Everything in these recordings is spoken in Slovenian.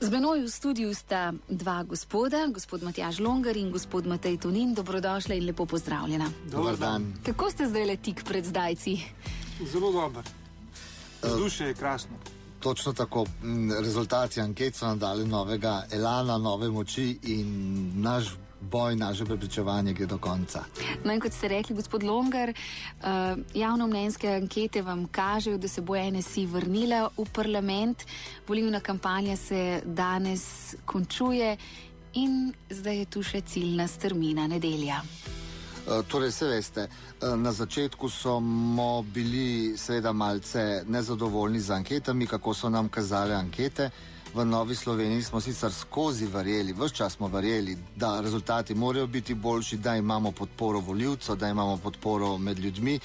Z menoj v studiu sta dva gospoda, gospod Matjaž Longer in gospod Matej Tonin. Dobrodošla in lepo pozdravljena. Dobar dan. Kako ste zdaj le tik pred zdajci? Zelo dober. Vzdušje je krasno. Točno tako. Rezultati anket so nam dali novega elana, nove moči in naš boj, naše prepričevanje gre do konca. No in kot ste rekli, gospod Longer, javnomnenjske ankete vam kažejo, da se bo NSI vrnila v parlament. Volilna kampanja se danes končuje in zdaj je tu še ciljna strmina, nedelja. Torej, se veste, na začetku smo bili seveda malce nezadovoljni z anketami, kako so nam kazale ankete. V Novi Sloveniji smo sicer skozi verjeli, ves čas smo verjeli, da rezultati morajo biti boljši, da imamo podporo volivcev, da imamo podporo med ljudmi.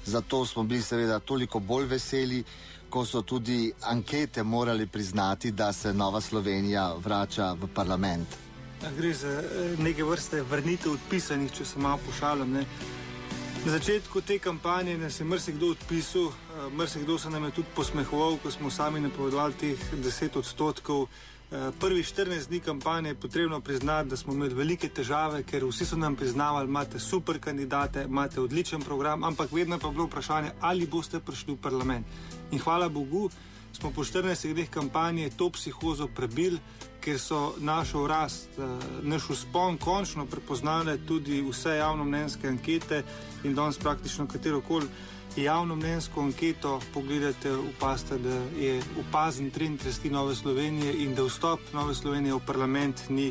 Zato smo bili seveda toliko bolj veseli, ko so tudi ankete morali priznati, da se Nova Slovenija vrača v parlament. Gre za neke vrste vrnitev odpisanih, če se malo pošalim, ne. Na začetku te kampanje nas je marsikdo odpisal, marsikdo se nam je tudi posmehoval, ko smo sami napovedovali teh 10%. Prvih 14 dni kampanje je potrebno priznati, da smo imeli velike težave, ker vsi so nam priznavali, imate super kandidate, imate odličen program, ampak vedno pa je bilo vprašanje, ali boste prišli v parlament. In hvala Bogu, smo po 14 dneh kampanje to psihozo prebili, ker so našo rast, naš vzpon končno prepoznale tudi vse javnomnenjske ankete in danes praktično katerokoli javnomnenjsko anketo pogledate, opazite, da je opazen trend rasti Nove Slovenije in da vstop Nove Slovenije v parlament ni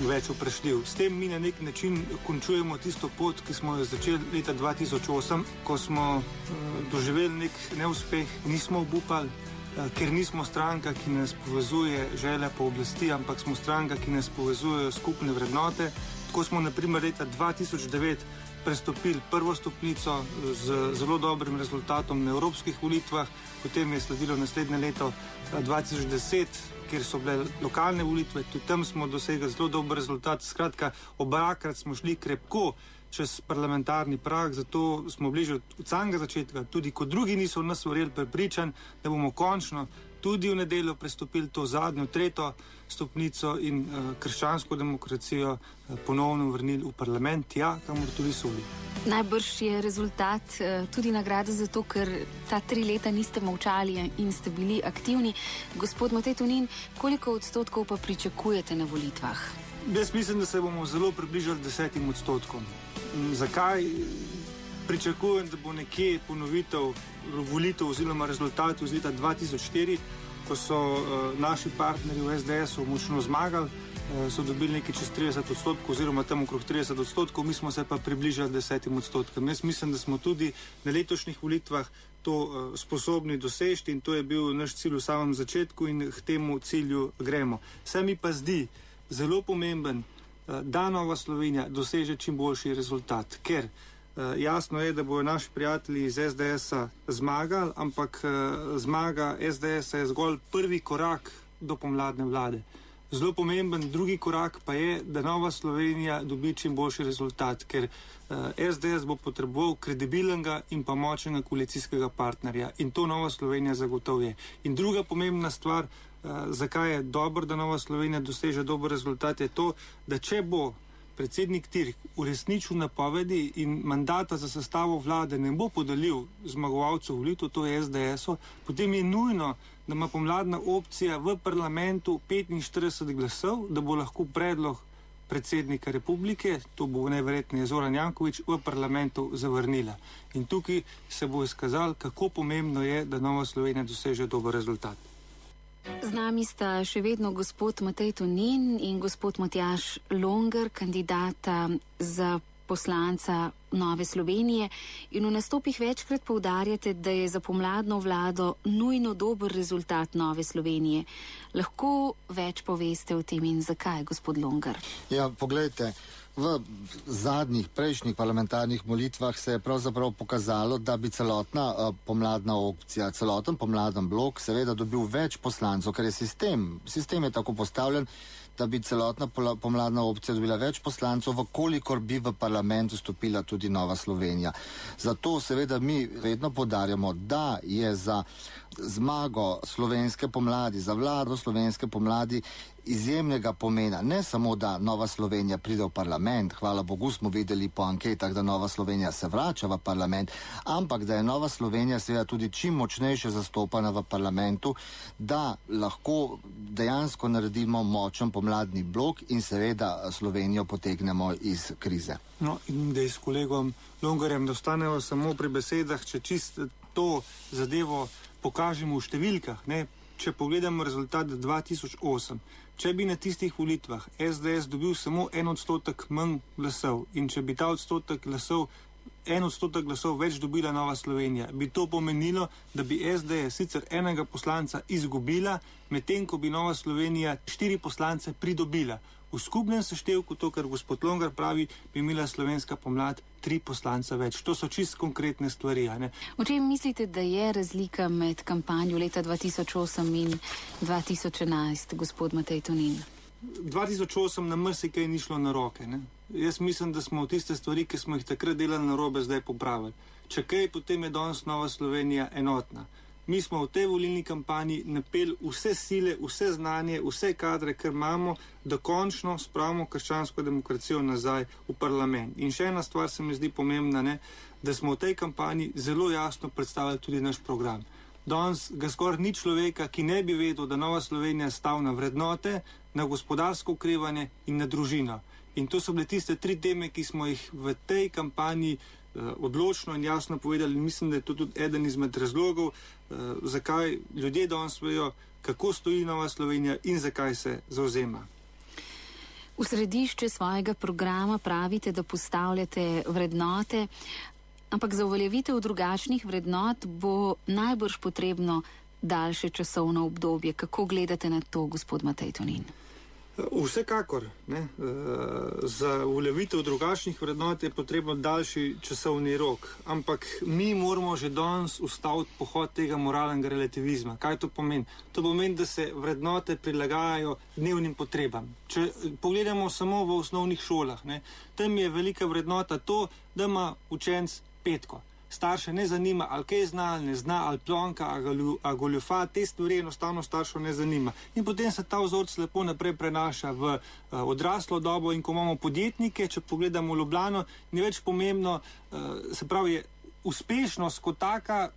več vprašljiv. S tem mi na nek način končujemo tisto pot, ki smo jo začeli leta 2008, ko smo doživeli nek neuspeh, nismo obupali, ker nismo stranka, ki nas povezuje želja po oblasti, ampak smo stranka, ki nas povezujejo skupne vrednote. Tako smo na primer leta 2009 prestopili prvo stopnico z zelo dobrim rezultatom na evropskih volitvah, potem je sledilo naslednje leto 2010, kjer so bile lokalne volitve, tudi tam smo dosegli zelo dober rezultat. Skratka, obakrat smo šli krepko čez parlamentarni prag, zato smo bliže od samega začetka, tudi ko drugi niso v nas verjeli, prepričan, da bomo končno tudi v nedeljo prestopili to zadnjo, tretjo stopnico in krščansko demokracijo ponovno vrnili v parlament, ja, kamor tudi soli. Najbrž je rezultat tudi nagrada za to, ker ta 3 leta niste molčali in ste bili aktivni. Gospod Matej Tonin, koliko odstotkov pa pričakujete na volitvah? Jaz mislim, da se bomo zelo približali 10%. Zakaj? Pričakujem, da bo nekje ponovitev volitev oziroma rezultatov iz leta 2004, ko so naši partnerji v SDS-u močno zmagali, so dobili nekaj čez 30% oziroma tam okrog 30%, mi smo se pa približali 10%. Jaz mislim, da smo tudi na letošnjih volitvah to sposobni doseči in to je bil naš cilj v samem začetku in k temu cilju gremo. Se mi pa zdi zelo pomemben, da Nova Slovenija doseže čim boljši rezultat, ker jasno je, da bojo naši prijatelji iz SDS-a zmagali, ampak zmaga SDS-a je zgolj prvi korak do pomladne vlade. Zelo pomemben drugi korak pa je, da Nova Slovenija dobi čim boljši rezultat, ker SDS bo potreboval kredibilnega in pa močnega koalicijskega partnerja in to Nova Slovenija zagotovuje. In druga pomembna stvar, zakaj je dobro, da Nova Slovenija doseže dober rezultat, je to, da če bo predsednik Tirk uresničil napovedi in mandata za sestavo vlade ne bo podelil zmagovalcev volitev, to je SDS-o, potem je nujno, da ima pomladna opcija v parlamentu 45 glasov, da bo lahko predlog predsednika republike, to bo najverjetneje Zoran Janković, v parlamentu zavrnila. In tukaj se bo izkazalo, kako pomembno je, da Nova Slovenija doseže dober rezultat. Z nami sta še vedno gospod Matej Tonin in gospod Matjaž Longer, kandidata za poslanca Nove Slovenije. In v nastopih večkrat poudarjate, da je za pomladno vlado nujno dober rezultat Nove Slovenije. Lahko več poveste o tem in zakaj, gospod Longer? Ja, poglejte, v zadnjih prejšnjih parlamentarnih volitvah se je pravzaprav pokazalo, da bi celotna pomladna opcija, celoten pomladen blok seveda dobil več poslancov, ker je sistem je tako postavljen, da bi celotna pomladna opcija dobila več poslancov, vkolikor bi v parlament vstopila tudi tudi Nova Slovenija. Zato seveda mi vedno podarjamo, da je za zmago slovenske pomladi, za vlado slovenske pomladi izjemnega pomena. Ne samo, da Nova Slovenija pride v parlament, hvala Bogu smo videli po anketah, da Nova Slovenija se vrača v parlament, ampak da je Nova Slovenija seveda tudi čim močnejše zastopana v parlamentu, da lahko dejansko naredimo močen pomladni blok in seveda Slovenijo potegnemo iz krize. No, in da s kolegom Longarjem, da ostanemo samo pri besedah, če čisto to zadevo pokažemo v številkah, ne? Če pogledamo rezultat 2008, če bi na tistih volitvah SDS dobil samo 1% manj glasov in če bi ta odstotek glasov, 1% glasov več dobila Nova Slovenija, bi to pomenilo, da bi SDS sicer enega poslanca izgubila, medtem ko bi Nova Slovenija 4 poslance pridobila. V skupnem seštevku, to, kar gospod Longar pravi, bi imela slovenska pomlad 3 poslanca več. To so čisto konkretne stvari. V čem mislite, da je razlika med kampanjo leta 2008 in 2011, gospod Matej Tonin? 2008 nam marsikaj ni šlo na roke. Ne? Jaz mislim, da smo tiste stvari, ki smo jih takrat delali narobe, zdaj popravili. Če kaj, potem je danes Nova Slovenija enotna. Mi smo v tej volilni kampanji napeli vse sile, vse znanje, vse kadre, kar imamo, da končno spravimo krščansko demokracijo nazaj v parlament. In še ena stvar se mi zdi pomembna, ne, da smo v tej kampanji zelo jasno predstavili tudi naš program. Danes ga skoraj ni človeka, ki ne bi vedel, da Nova Slovenija stavi na vrednote, na gospodarsko okrevanje in na družino. In to so bile tiste 3 teme, ki smo jih v tej kampanji odločno in jasno povedali. Mislim, da je to tudi eden izmed razlogov, zakaj ljudje danes vejo, kako stoji Nova Slovenija in zakaj se zauzema. V središče svojega programa pravite, da postavljate vrednote, ampak za uveljavitev drugačnih vrednot bo najbrž potrebno daljše časovno obdobje. Kako gledate na to, gospod Matej Tonin? Vsekakor. Za uveljavitev drugačnih vrednot je potrebno daljši časovni rok, ampak mi moramo že danes ustaviti pohod tega moralnega relativizma. Kaj to pomeni? To pomeni, da se vrednote prilagajajo dnevnim potrebam. Če pogledamo samo v osnovnih šolah, tam je velika vrednota to, da ima učenec petko. Starše ne zanima, ali kaj zna, ali ne zna, ali plonka, ali goljufa, te stvari enostavno staršev ne zanima. In potem se ta vzorc lepo naprej prenaša v odraslo dobo in ko imamo podjetnike, če pogledamo Ljubljano, ni več pomembno, se pravi, je uspešnost kot taka,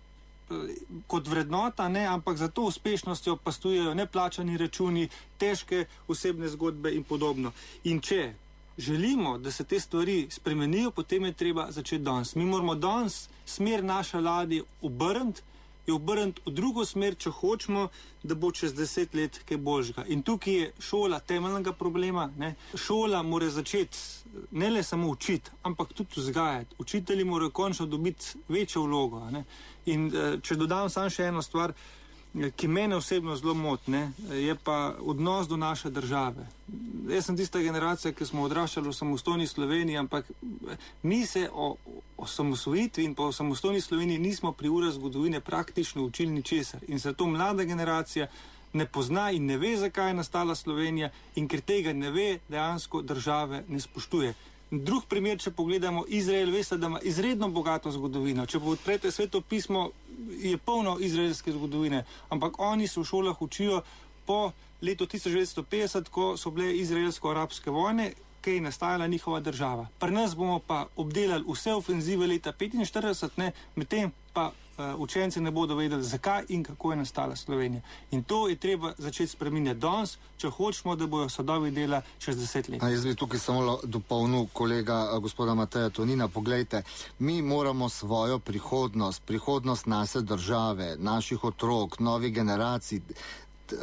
kot vrednota, ampak za to uspešnostjo pa stojijo neplačani računi, težke osebne zgodbe in podobno. In če želimo, da se te stvari spremenijo, potem je treba začeti danes. Mi moramo danes smer naše ladje obrniti v drugo smer, če hočemo, da bo čez 10 let kaj boljšega. In tukaj je šola temeljnega problema. Šola mora začeti ne le samo učiti, ampak tudi vzgajati. Učitelji morajo končno dobiti večjo vlogo. In če dodam samo še eno stvar, ki mene osebno zelo moti, je pa odnos do naše države. Jaz sem tista generacija, ki smo odraščali v samostojni Sloveniji, ampak mi se o osamosvojitvi in po samostojni Sloveniji nismo pri urah zgodovine praktično učili ničesar. In zato mlada generacija ne pozna in ne ve, zakaj je nastala Slovenija in ker tega ne ve, dejansko države ne spoštuje. Drug primer, če pogledamo Izrael, veste, da ima izredno bogato zgodovino. Če odprete svetopismo, je polno izraelske zgodovine, ampak oni se v šolah učijo po letu 1950, ko so bile izraelsko-arabske vojne, ki je nastajala njihova država. Pri nas bomo pa obdelali vse ofenzive leta 1945, medtem pa učenci ne bodo vedeli, zakaj in kako je nastala Slovenija. In to je treba začeti spreminjati danes, če hočemo, da bojo sadovi dela čez 10 let. Jaz bi tukaj samo dopolnil kolega gospoda Mateja Tonina. Poglejte, mi moramo svojo prihodnost naše države, naših otrok, novih generacij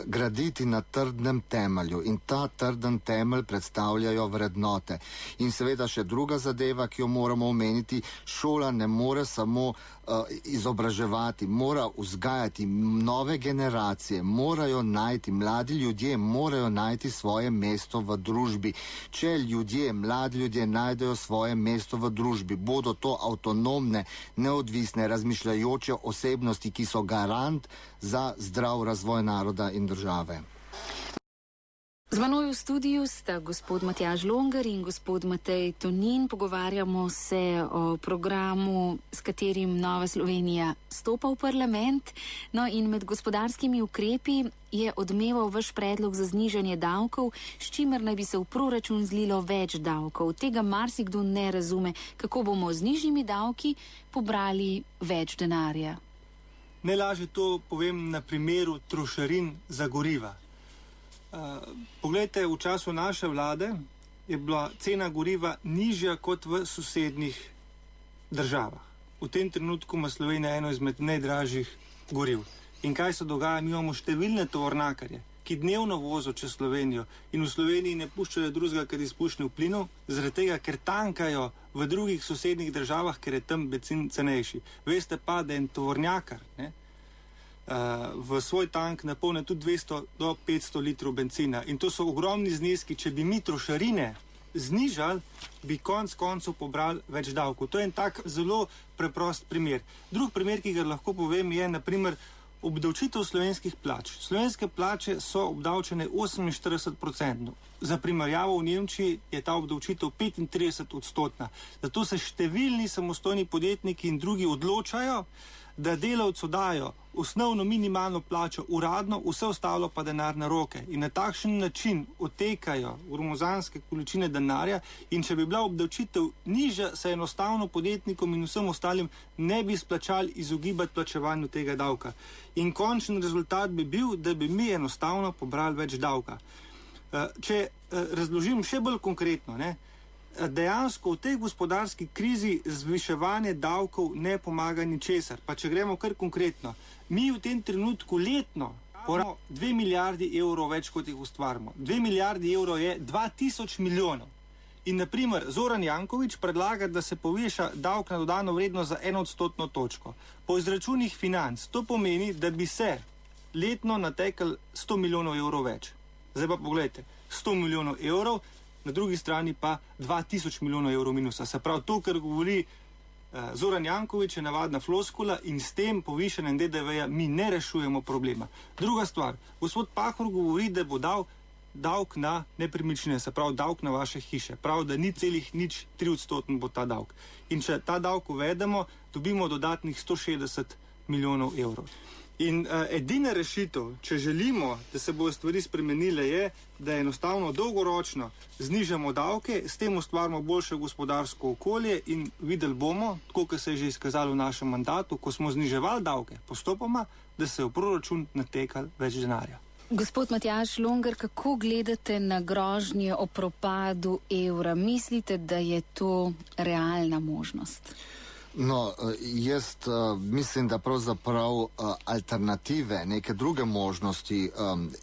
graditi na trdnem temelju in ta trden temelj predstavljajo vrednote. In seveda še druga zadeva, ki jo moramo omeniti, šola ne more samo izobraževati, mora vzgajati. Nove generacije morajo najti, mladi ljudje morajo najti svoje mesto v družbi. Če mladi ljudje najdejo svoje mesto v družbi, bodo to avtonomne, neodvisne, razmišljajoče osebnosti, ki so garant za zdrav razvoj naroda in države. Z menoj v studiu sta gospod Matjaž Longer in gospod Matej Tonin. Pogovarjamo se o programu, s katerim Nova Slovenija stopa v parlament. No in med gospodarskimi ukrepi je odmeval vaš predlog za znižanje davkov, s čimer naj bi se v proračun zlilo več davkov. Tega marsikdo ne razume, kako bomo z nižjimi davki pobrali več denarja. Najlažje to povem na primeru trošarin za goriva. Poglejte, v času naše vlade je bila cena goriva nižja kot v sosednjih državah. V tem trenutku ima Slovenija eno izmed najdražjih goriv. In kaj se dogaja? Mi imamo številne tovornjakarje, ki dnevno vozijo čez Slovenijo in v Sloveniji ne puščajo drugega kot izpušnih plinov, zaradi tega, ker tankajo v drugih sosednjih državah, ker je tam bencin cenejši. Veste pa, da je tovornjakar, v svoj tank napolne tudi 200 do 500 litrov benzina. In to so ogromni zneski. Če bi mi trošarine znižali, bi konec koncev pobrali več davkov. To je en tak zelo preprost primer. Drug primer, ki ga lahko povem, je naprimer obdavčitev slovenskih plač. Slovenske plače so obdavčene 48%. Za primerjavo v Nemčiji je ta obdavčitev 35%. Zato se številni samostojni podjetniki in drugi odločajo, da delavcu dajo osnovno minimalno plačo uradno, vse ostalo pa denar na roke. In na takšen način otekajo gromozanske količine denarja in če bi bila obdavčitev nižja, se enostavno podjetnikom in vsem ostalim ne bi splačali izogibati plačevanju tega davka. In končen rezultat bi bil, da bi mi enostavno pobrali več davka. Če razložim še bolj konkretno, dejansko v tej gospodarski krizi zviševanje davkov ne pomaga ničesar. Pa če gremo kar konkretno, mi v tem trenutku letno porabimo 2 milijardi evrov več, kot jih ustvarimo. 2 milijardi evrov je 2000 milijonov. In naprimer Zoran Janković predlaga, da se poviša davek na dodano vrednost za 1% točko. Po izračunih financ to pomeni, da bi se letno natekli 100 milijonov evrov več. Zdaj pa pogledajte, 100 milijonov evrov, na drugi strani pa 2000 milijonov evrov minusa. Se pravi, to, kar govori Zoran Janković, je navadna floskula in s tem povišanjem DDV-ja mi ne rešujemo problema. Druga stvar, gospod Pahor govori, da bo dal davek na nepremičnine, se pravi davek na vaše hiše. Pravi, da 0,03% bo ta davek. In če ta davek uvedemo, dobimo dodatnih 160 milijonov evrov. In edina rešitev, če želimo, da se bodo stvari spremenile, je, da enostavno dolgoročno znižamo davke, s tem ustvarimo boljše gospodarsko okolje in videli bomo, tako kot se je že izkazalo v našem mandatu, ko smo zniževali davke postopoma, da se je v proračun natekalo več denarja. Gospod Matjaž Longer, kako gledate na grožnje o propadu evra? Mislite, da je to realna možnost? No, jaz mislim, da pravzaprav alternative, neke druge možnosti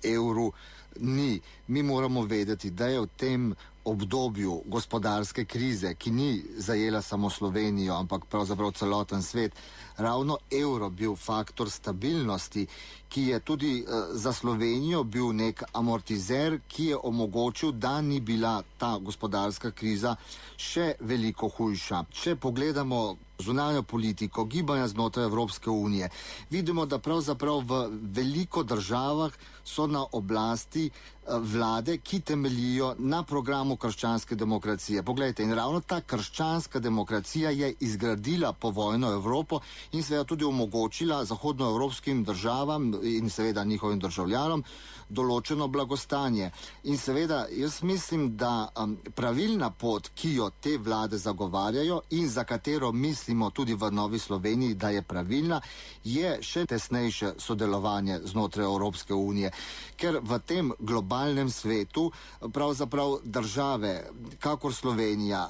evru ni. Mi moramo vedeti, da je v tem obdobju gospodarske krize, ki ni zajela samo Slovenijo, ampak pravzaprav celoten svet, ravno evro bil faktor stabilnosti, ki je tudi za Slovenijo bil nek amortizer, ki je omogočil, da ni bila ta gospodarska kriza še veliko hujša. Če pogledamo zunanjo politiko, gibanja znotraj Evropske unije, vidimo, da pravzaprav v veliko državah so na oblasti vlade, ki temeljijo na programu krščanske demokracije. Poglejte, in ravno ta krščanska demokracija je izgradila povojno Evropo in seveda tudi omogočila zahodnoevropskim državam in seveda njihovim državljanom določeno blagostanje. In seveda jaz mislim, da pravilna pot, ki jo te vlade zagovarjajo in za katero mislimo tudi v Novi Sloveniji, da je pravilna, je še tesnejše sodelovanje znotraj Evropske unije. Ker v tem globalnem svetu pravzaprav države, kakor Slovenija,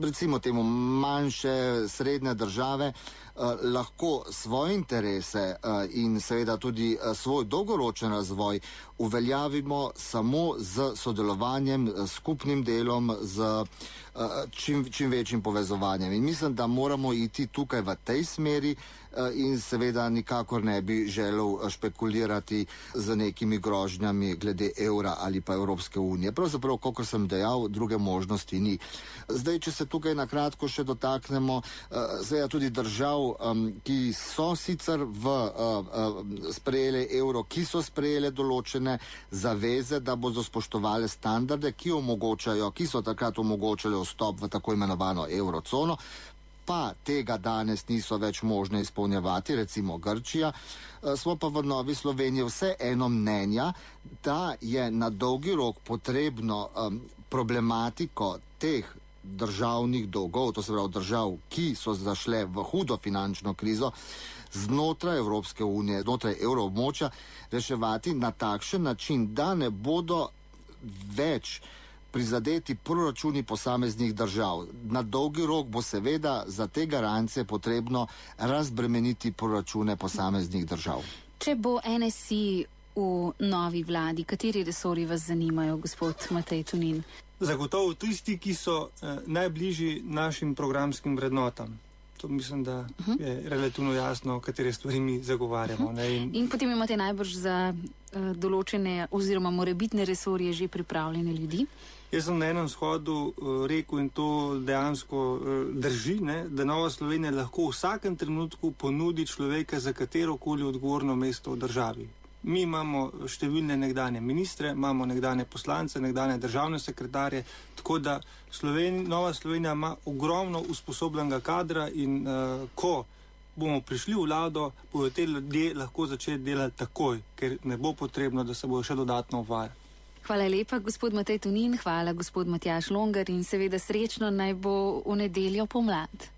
recimo temu manjše, srednje države, lahko svoje interese in seveda tudi svoj dolgoročen razvoj uveljavimo samo z sodelovanjem, skupnim delom, z čim večjim povezovanjem. In mislim, da moramo iti tukaj v tej smeri in seveda nikakor ne bi želel špekulirati z nekimi grožnjami glede evra ali pa Evropske unije. Pravzaprav, kot sem dejal, druge možnosti ni. Zdaj, če se tukaj na kratko še dotaknemo, seveda tudi držav, ki so sicer sprejele evro, ki so sprejele določene zaveze, da bodo spoštovale standarde, ki so takrat omogočale vstop v tako imenovano evrocono, pa tega danes niso več možne izpolnjevati, recimo Grčija, smo pa v Novi Sloveniji vseeno mnenja, da je na dolgi rok potrebno problematiko teh državnih dolgov, to se pravi držav, ki so zašle v hudo finančno krizo, znotraj Evropske unije, znotraj evroobmočja, reševati na takšen način, da ne bodo več prizadeti proračuni posameznih držav. Na dolgi rok bo seveda za te garance potrebno razbremeniti proračune posameznih držav. Če bo NSI v novi vladi, kateri resorji vas zanimajo, gospod Matej Tonin? Zagotovo tisti, ki so najbližji našim programskim vrednotam. To mislim, da je relativno jasno, katere stvari mi zagovarjamo. In potem imate najbrž za določene oziroma morebitne resorje že pripravljene ljudi? Jaz sem na enem shodu rekel, in to dejansko drži, da Nova Slovenija lahko v vsakem trenutku ponudi človeka za katerokoli odgovorno mesto v državi. Mi imamo številne nekdanje ministre, imamo nekdanje poslance, nekdanje državne sekretarje, tako da Nova Slovenija ima ogromno usposobljenega kadra in ko bomo prišli v vlado, bodo te ljudje lahko začeli delati takoj, ker ne bo potrebno, da se bodo še dodatno uvajali. Hvala lepa, gospod Matej Tonin, hvala gospod Matjaž Longer in seveda srečno naj bo v nedeljo pomlad.